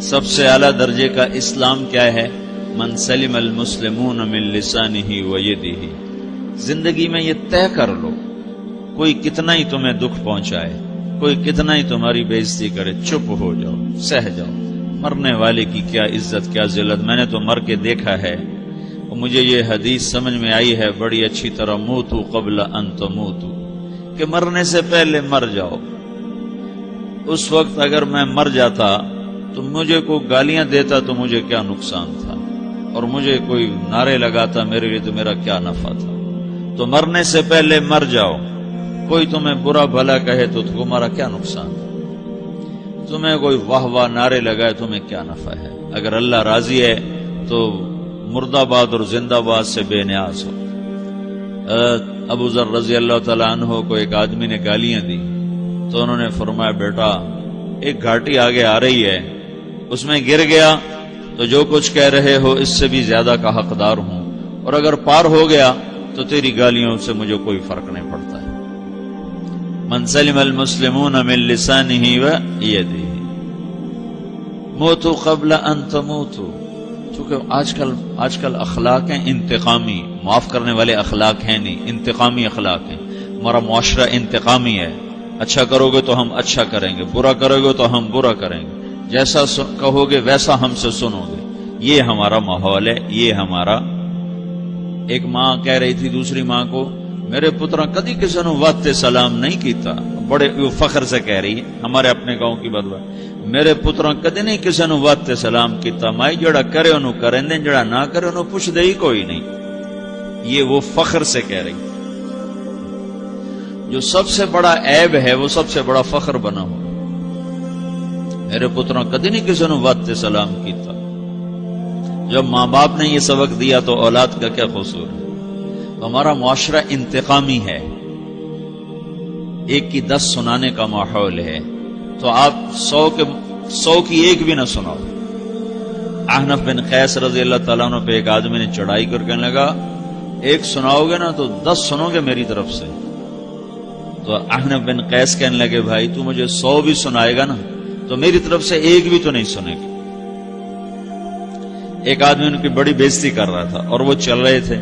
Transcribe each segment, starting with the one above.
سب سے اعلیٰ درجے کا اسلام کیا ہے؟ من سلم المسلمون من لسانہ و یدہ. زندگی میں یہ طے کر لو، کوئی کتنا ہی تمہیں دکھ پہنچائے، کوئی کتنا ہی تمہاری بےعزتی کرے، چپ ہو جاؤ، سہ جاؤ. مرنے والے کی کیا عزت، کیا ذلت. میں نے تو مر کے دیکھا ہے، اور مجھے یہ حدیث سمجھ میں آئی ہے بڑی اچھی طرح، موتو قبل ان تموتو، کہ مرنے سے پہلے مر جاؤ. اس وقت اگر میں مر جاتا تو مجھے کوئی گالیاں دیتا تو مجھے کیا نقصان تھا، اور مجھے کوئی نعرے لگاتا میرے لیے تو میرا کیا نفع تھا. تو مرنے سے پہلے مر جاؤ. کوئی تمہیں برا بھلا کہے تو تمہارا کیا نقصان ہے، تمہیں کوئی واہ واہ نعرے لگائے تمہیں کیا نفع ہے. اگر اللہ راضی ہے تو مردہ آباد اور زندہ آباد سے بے نیاز ہو. ابو ذر رضی اللہ تعالیٰ عنہ کو ایک آدمی نے گالیاں دی تو انہوں نے فرمایا بیٹا ایک گھاٹی آگے آ رہی ہے، اس میں گر گیا تو جو کچھ کہہ رہے ہو اس سے بھی زیادہ کا حقدار ہوں، اور اگر پار ہو گیا تو تیری گالیوں سے مجھے کوئی فرق نہیں پڑتا ہے. من سلم المسلمون من لسانہ و یدہ موتوا قبل ان تموتوا. چونکہ آج کل اخلاق ہیں انتقامی، معاف کرنے والے اخلاق ہیں نہیں، انتقامی اخلاق ہیں. ہمارا معاشرہ انتقامی ہے، اچھا کرو گے تو ہم اچھا کریں گے، برا کرو گے تو ہم برا کریں گے، جیسا کہو گے ویسا ہم سے سنو گے. یہ ہمارا ماحول ہے، یہ ہمارا. ایک ماں کہہ رہی تھی دوسری ماں کو، میرے پترا کدی کسی نے واسطے سلام نہیں کیتا. بڑے فخر سے کہہ رہی ہے، ہمارے اپنے گاؤں کی بات. میرے پترا کدی نہیں کسی نے واسطے سلام کیتا، مائی جڑا کرے انہوں کریں دیں، جڑا نہ کرے انہوں پوچھ دے ہی کوئی نہیں. یہ وہ فخر سے کہہ رہی. جو سب سے بڑا عیب ہے وہ سب سے بڑا فخر بنا ہو. میرے پترا کدی نہیں کسی نے واسطے سلام کیتا. جب ماں باپ نے یہ سبق دیا تو اولاد کا کیا قصور ہے. ہمارا معاشرہ انتقامی ہے، ایک کی 10 سنانے کا ماحول ہے، تو آپ 100 کی ایک بھی نہ سناؤ. احنف بن قیس رضی اللہ تعالیٰ عنہ پہ ایک آدمی نے چڑھائی کر کہنے لگا ایک سناؤ گے نا تو 10 سنو گے میری طرف سے. تو احنف بن قیس کہنے لگے بھائی تو مجھے 100 بھی سنائے گا نا تو میری طرف سے ایک بھی تو نہیں سنے گی. ایک آدمی ان کی بڑی بےزتی کر رہا تھا اور وہ چل رہے تھے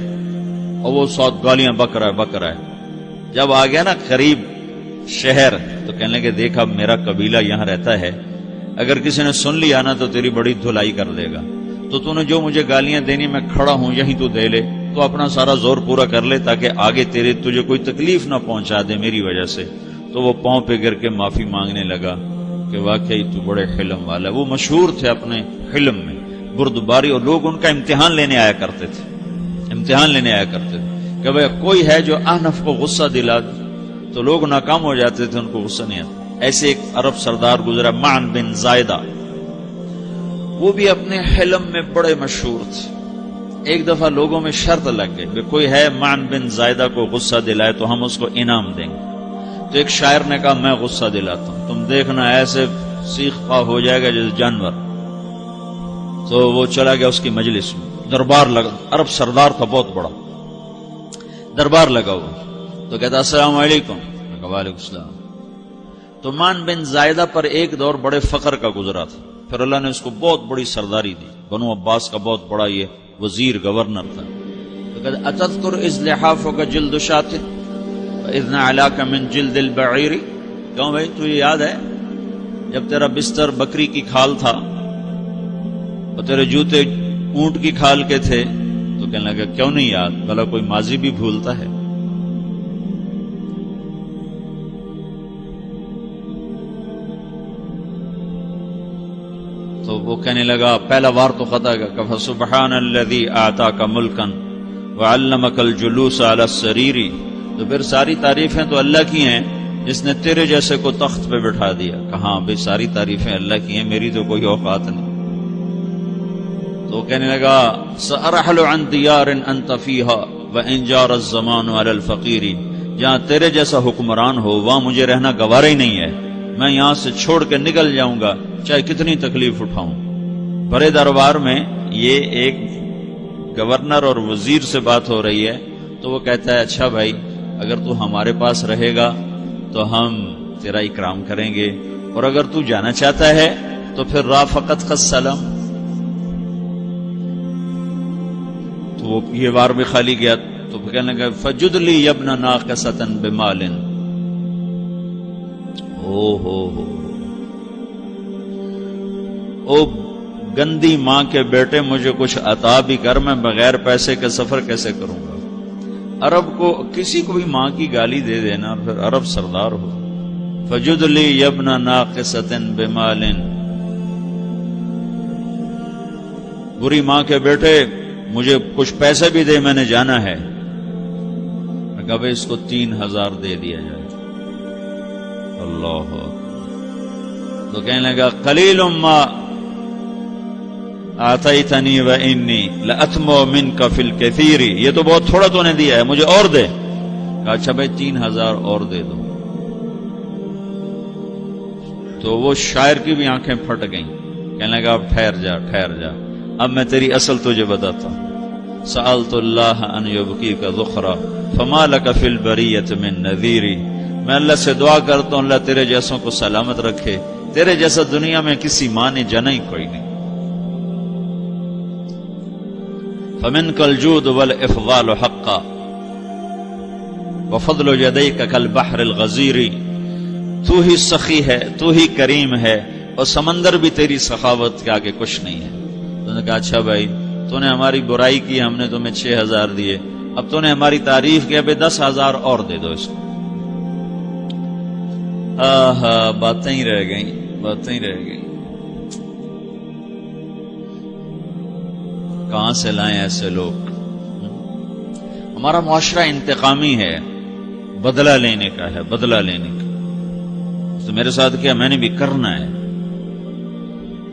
اور وہ 100 گالیاں بک رہا ہے. جب آ گیا نا قریب شہر تو کہنے لگے دیکھا میرا قبیلہ یہاں رہتا ہے، اگر کسی نے سن لیا نا تو تیری بڑی دھلائی کر دے گا، تو نے جو مجھے گالیاں دینی میں کھڑا ہوں یہیں تو دے لے، تو اپنا سارا زور پورا کر لے تاکہ آگے تجھے کوئی تکلیف نہ پہنچا دے میری وجہ سے. تو وہ پاؤں پہ گر کے معافی مانگنے لگا کہ واقعی تو بڑے حلم والا. وہ مشہور تھے اپنے حلم میں، بردباری، اور لوگ ان کا امتحان لینے آیا کرتے تھے کہ بھئی کوئی ہے جو احنف کو غصہ دلا دے، تو لوگ ناکام ہو جاتے تھے، ان کو غصہ نہیں آتا. ایسے ایک عرب سردار گزرا معن بن زائدہ، وہ بھی اپنے حلم میں بڑے مشہور تھے. ایک دفعہ لوگوں میں شرط لگ گئی کہ کوئی ہے معن بن زائدہ کو غصہ دلائے تو ہم اس کو انعام دیں گے. تو ایک شاعر نے کہا میں غصہ دلاتا ہوں، تم دیکھنا ایسے سیخ پا ہو جائے گا جیسے جانور. تو وہ چلا گیا اس کی مجلس میں، دربار لگا، عرب سردار تھا بہت بڑا، دربار لگا ہوا. تو کہتا السلام علیکم. وعلیکم السلام. تو معن بن زائدہ پر ایک دور بڑے فقر کا گزرا تھا، پھر اللہ نے اس کو بہت بڑی سرداری دی، بنو عباس کا بہت بڑا یہ وزیر گورنر تھا. تو کہتا اتذکر اذ لحافک جلد شاۃ واذ نعلاک من جلد البعیر. کہوں بھائی تو یہ یاد ہے جب تیرا بستر بکری کی کھال تھا اور تیرے جوتے اونٹ کی کھال کے تھے؟ تو کہنے لگا کیوں نہیں یاد، بھلا کوئی ماضی بھی بھولتا ہے. تو وہ کہنے لگا پہلا وار تو خطا کا فسبحان الذی اعطاک ملکا وعلمک الجلوس علی السریر. تو پھر ساری تعریفیں تو اللہ کی ہیں جس نے تیرے جیسے کو تخت پہ بٹھا دیا. کہاں بھئی ساری تعریفیں اللہ کی ہیں، میری تو کوئی اوقات نہیں. تو کہنے لگا سأرحل عن دیار انت فیہا وان جار الزمان علی الفقیر. جہاں تیرے جیسا حکمران ہو وہاں مجھے رہنا گوارا ہی نہیں ہے، میں یہاں سے چھوڑ کے نکل جاؤں گا چاہے کتنی تکلیف اٹھاؤں. بڑے دربار میں یہ ایک گورنر اور وزیر سے بات ہو رہی ہے تو وہ کہتا ہے اچھا بھائی اگر تو ہمارے پاس رہے گا تو ہم تیرا اکرام کریں گے، اور اگر تو جانا چاہتا ہے تو پھر رافقت کا سلام، تو وہ یہ بار بھی خالی گیا تو کہنے لگا فجد لی ابن ناقصۃ بمال، او گندی ماں کے بیٹے مجھے کچھ عطا بھی کر، میں بغیر پیسے کے سفر کیسے کروں گا؟ عرب کو کسی کو بھی ماں کی گالی دے دینا پھر عرب سردار ہو. فجد لی ابن ناقصۃ بمال، بری ماں کے بیٹے مجھے کچھ پیسے بھی دے، میں نے جانا ہے. میں کہا بھائی اس کو 3000 دے دیا جائے. اللہ تو کہنے لگا قلیل ما آتیتنی و انی لأطمع منک فی الکثیر، یہ تو بہت تھوڑا تو نے دیا ہے، مجھے اور دے. کہا اچھا بھائی 3000 اور دے دو. تو وہ شاعر کی بھی آنکھیں پھٹ گئیں. کہنے لگا اب ٹھہر جا ٹھہر جا، اب میں تیری اصل تجھے بتاتا ہوں. سألت اللہ ان یبکیک ذخرا فما لک فی البریۃ من نذیر، میں اللہ سے دعا کرتا ہوں اللہ تیرے جیسوں کو سلامت رکھے، تیرے جیسا دنیا میں کسی ماں نے جنا ہی کوئی نہیں. فمنک الجود والافضال حقا وفضل یدیک کالبحر الغزیر، تو ہی سخی ہے، تو ہی کریم ہے، اور سمندر بھی تیری سخاوت کے آگے کچھ نہیں ہے. تو نے کہا اچھا بھائی تو نے ہماری برائی کی، ہم نے تمہیں 6000 دیے، اب تو نے ہماری تعریف کی، اب 10,000 اور دے دو اس کو. باتیں ہی رہ گئیں، باتیں ہی رہ گئیں. کہاں سے لائیں ایسے لوگ؟ ہمارا معاشرہ انتقامی ہے، بدلہ لینے کا ہے، بدلہ لینے کا. تو میرے ساتھ کیا میں نے بھی کرنا ہے.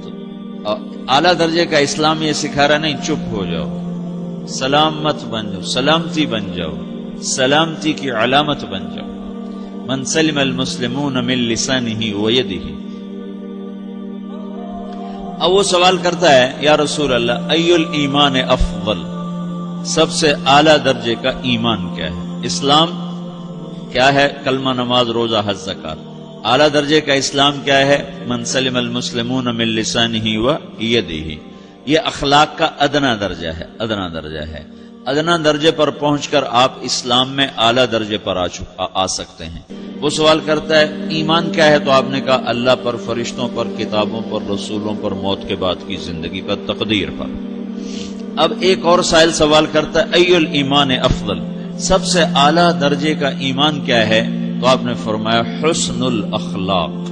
تو اعلیٰ درجے کا اسلام یہ سکھا رہا نہیں چپ ہو جاؤ، سلامت بن جاؤ، سلامتی بن جاؤ، سلامتی کی علامت بن جاؤ. من سلم المسلمون من لسانہ ویدہ. اب وہ سوال کرتا ہے یا رسول اللہ ای الایمان افضل، سب سے اعلیٰ درجے کا ایمان کیا ہے؟ اسلام کیا ہے؟ کلمہ، نماز، روزہ، حج، زکات. اعلیٰ درجے کا اسلام کیا ہے؟ من سلم المسلمون من لسانہ ویدہ. یہ اخلاق کا ادنا درجہ ہے، ادنا درجہ ہے. ادنا درجے پر پہنچ کر آپ اسلام میں اعلیٰ درجے پر آ سکتے ہیں. وہ سوال کرتا ہے ایمان کیا ہے؟ تو آپ نے کہا اللہ پر، فرشتوں پر، کتابوں پر، رسولوں پر، موت کے بعد کی زندگی پر، تقدیر پر. اب ایک اور سائل سوال کرتا ہے ای الایمان افضل، سب سے اعلیٰ درجے کا ایمان کیا ہے؟ تو آپ نے فرمایا حسن الاخلاق،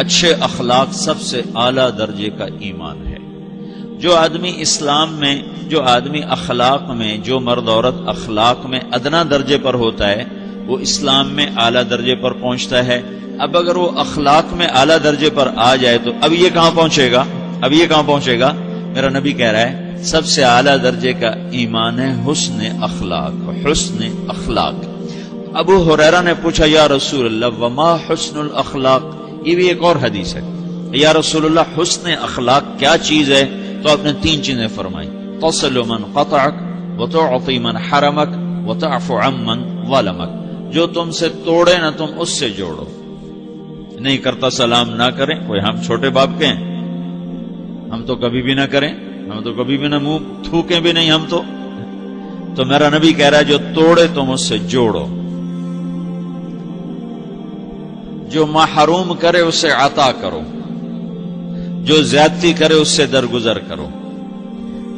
اچھے اخلاق سب سے اعلیٰ درجے کا ایمان ہے. جو آدمی اسلام میں، جو آدمی اخلاق میں، جو مرد عورت اخلاق میں ادنا درجے پر ہوتا ہے وہ اسلام میں اعلیٰ درجے پر پہنچتا ہے. اب اگر وہ اخلاق میں اعلیٰ درجے پر آ جائے تو اب یہ کہاں پہنچے گا؟ اب یہ کہاں پہنچے گا؟ میرا نبی کہہ رہا ہے سب سے اعلیٰ درجے کا ایمان ہے حسن اخلاق، حسن اخلاق. ابو ہریرہ نے پوچھا یا رسول اللہ وما حسن الاخلاق، یہ بھی ایک اور حدیث ہے. یا رسول اللہ حسن اخلاق کیا چیز ہے؟ تو آپ نے 3 چیزیں فرمائی، تصل من قطعک وتعطی من حرمک وتعفو عمن ظلمک. جو تم سے توڑے نہ تم اس سے جوڑو. نہیں کرتا سلام نہ کریں، کوئی ہم چھوٹے باپ کے ہیں؟ ہم تو کبھی بھی نہ کریں، ہم تو کبھی بھی نہ منہ تھوکیں بھی نہیں ہم تو میرا نبی کہہ رہا ہے جو توڑے تم اس سے جوڑو، جو محروم کرے اسے عطا کرو، جو زیادتی کرے اس سے درگزر کرو.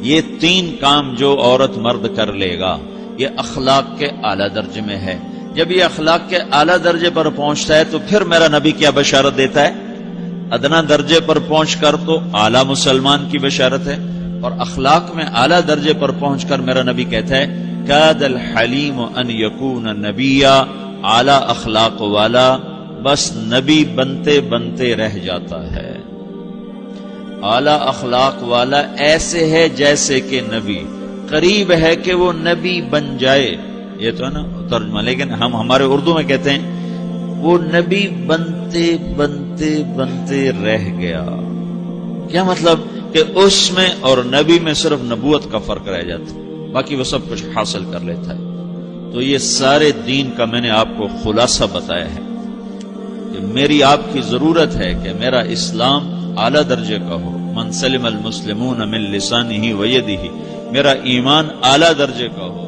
یہ 3 کام جو عورت مرد کر لے گا یہ اخلاق کے اعلیٰ درجے میں ہے. جب یہ اخلاق کے اعلیٰ درجے پر پہنچتا ہے تو پھر میرا نبی کیا بشارت دیتا ہے؟ ادنا درجے پر پہنچ کر تو اعلیٰ مسلمان کی بشارت ہے، اور اخلاق میں اعلیٰ درجے پر پہنچ کر میرا نبی کہتا ہے کاد الحلیم ان یکون نبیا، اعلیٰ اخلاق والا بس نبی بنتے بنتے رہ جاتا ہے. اعلیٰ اخلاق والا ایسے ہے جیسے کہ نبی، قریب ہے کہ وہ نبی بن جائے. یہ تو ہے نا ترجمہ، لیکن ہم ہمارے اردو میں کہتے ہیں وہ نبی بنتے بنتے بنتے رہ گیا. کیا مطلب؟ کہ اس میں اور نبی میں صرف نبوت کا فرق رہ جاتا، باقی وہ سب کچھ حاصل کر لیتا ہے. تو یہ سارے دین کا میں نے آپ کو خلاصہ بتایا ہے کہ میری آپ کی ضرورت ہے کہ میرا اسلام اعلیٰ درجے کا ہو، من سلم المسلمون من لسانہ و یدہ، میرا ایمان اعلیٰ درجے کا ہو،